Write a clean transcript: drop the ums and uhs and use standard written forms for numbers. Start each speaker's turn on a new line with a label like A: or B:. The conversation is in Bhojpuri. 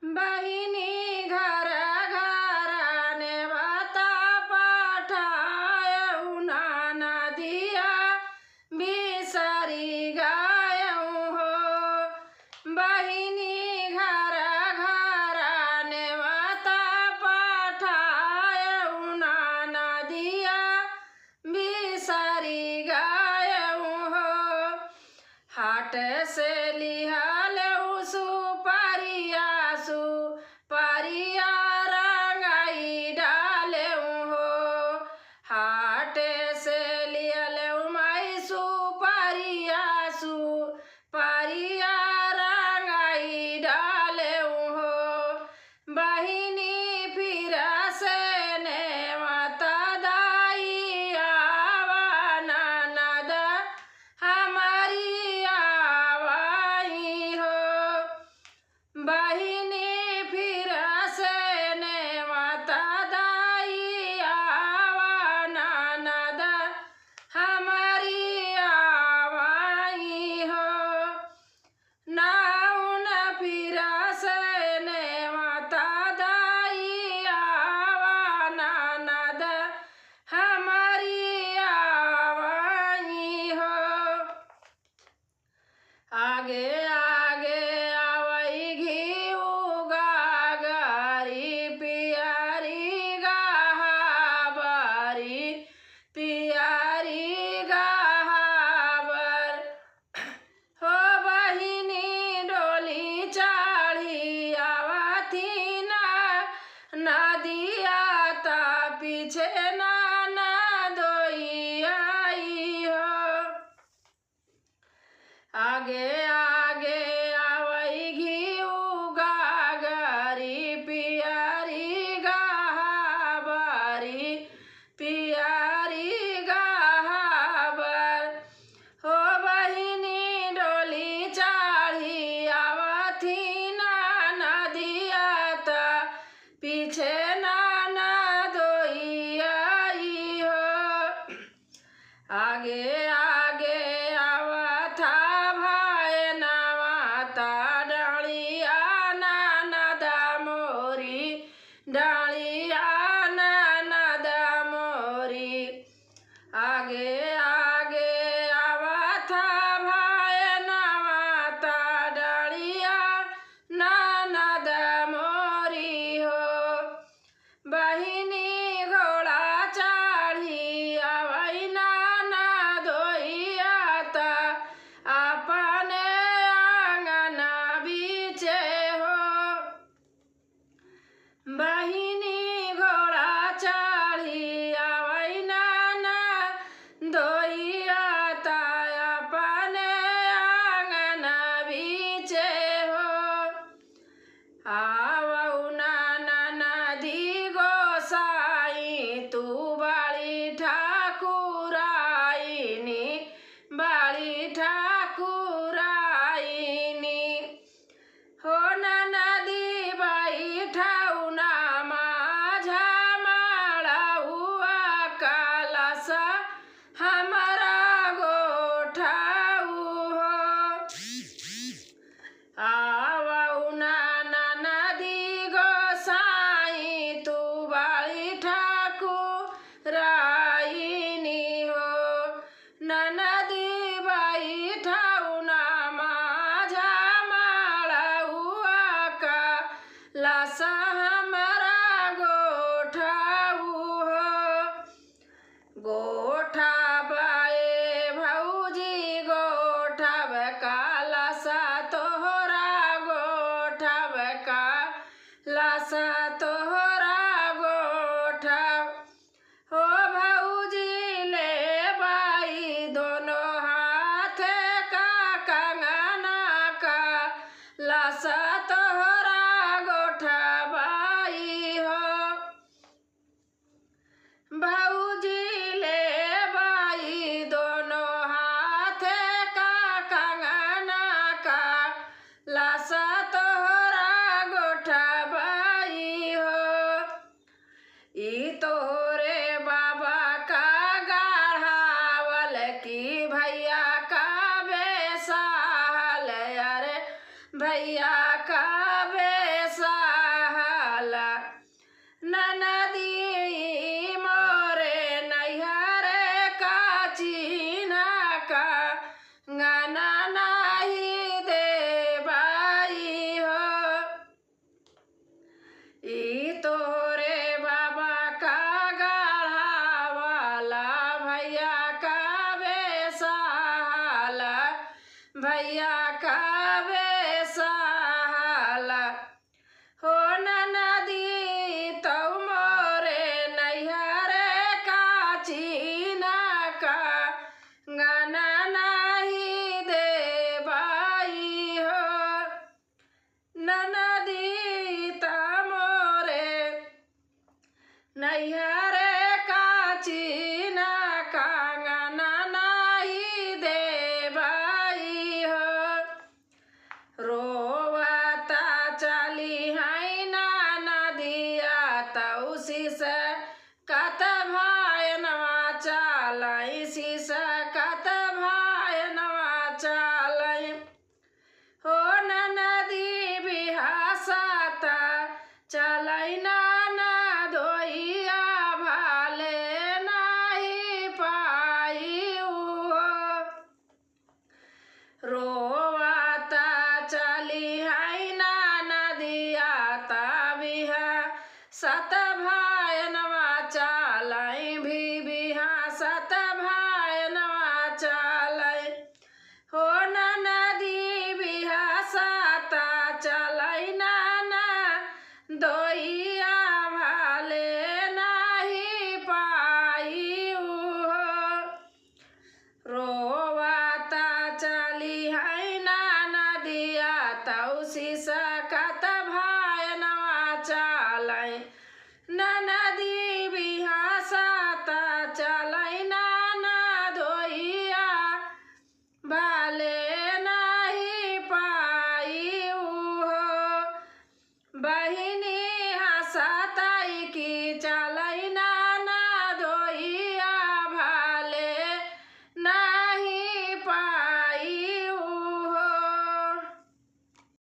A: बहिनी घर घराने बता पठायऊ नाना दिया बिसरी गयऊ हो। बहिनी घर घराने बता पठायऊ नाना दिया बिसरी गयऊ हो। हाट से लिहलऊ सुपारिया रंगाई डालेऊ हो। हाट से लिहलऊ माई सुपारिया रंगाई डालेऊ हो। बहिनी फिर से नेवता दाई आवा ननद हमारी आवाई हो। बहिनी फिर से नेवता दाई आवा ननद हमारी आवाई हो। नाउन फिर से नेवता दाई आवा ननद हमारी आवाई हो। आगे आगे आवई घिउ गागरी पियरी गहाबरी पियरी गहाबर हो। बहिनी डोली चढ़ी आवथी नदिया ता पीछे नाना दोई आई हो। आगे आगे आवई घिउ गागरी पियरी गहाबरी पियरी गहाबर हो। बहिनी डोली चढ़ी आवथी नदिया ता पीछे नाना दोई आई हो। आगे आगे आवथा भाई नवाता डालिया ननद मोरी डालिया ननद मोरी। आगे आगे आवथा भाई नवाता डालिया ननद मोरी हो। बहिनी घोड़ा चढ़ी आवई नाना दोइया ता अपने आंगन बीचे हो। बहिनी घोड़ा चढ़ी आवई नाना दोइया ता अपने आंगन बीचे हो। आवऊ नाना नदी गोसाई तू बाड़ी ठाकुराइनी बाड़ी ठाकुराइनी हो। नदी बाई ठाऊ ना माझा माड़ाउआ कलश हमारा गोठाऊ हो। आवऊ नाना नदी गोसाई तू बाड़ी ठाकुराइनी हो। नदी बाई ठाऊ ना माझा माड़ाउआ कलश हमारा गोठाऊ हो। गोठा बाए भौजी गोठब कलश तोहरा गोठब कलश तोहरा गोठब हो। भौजी ले बाई दोनों हाथ का कंगना कलश तोहरा गोठबाई हो। भौजी ले बाई दोनों हाथ का कंगना कलश तोहरा गोठबाई हो। ई तोरे बाबा का गढ़ावल की भैया का बेसाल अरे भैया सत भाई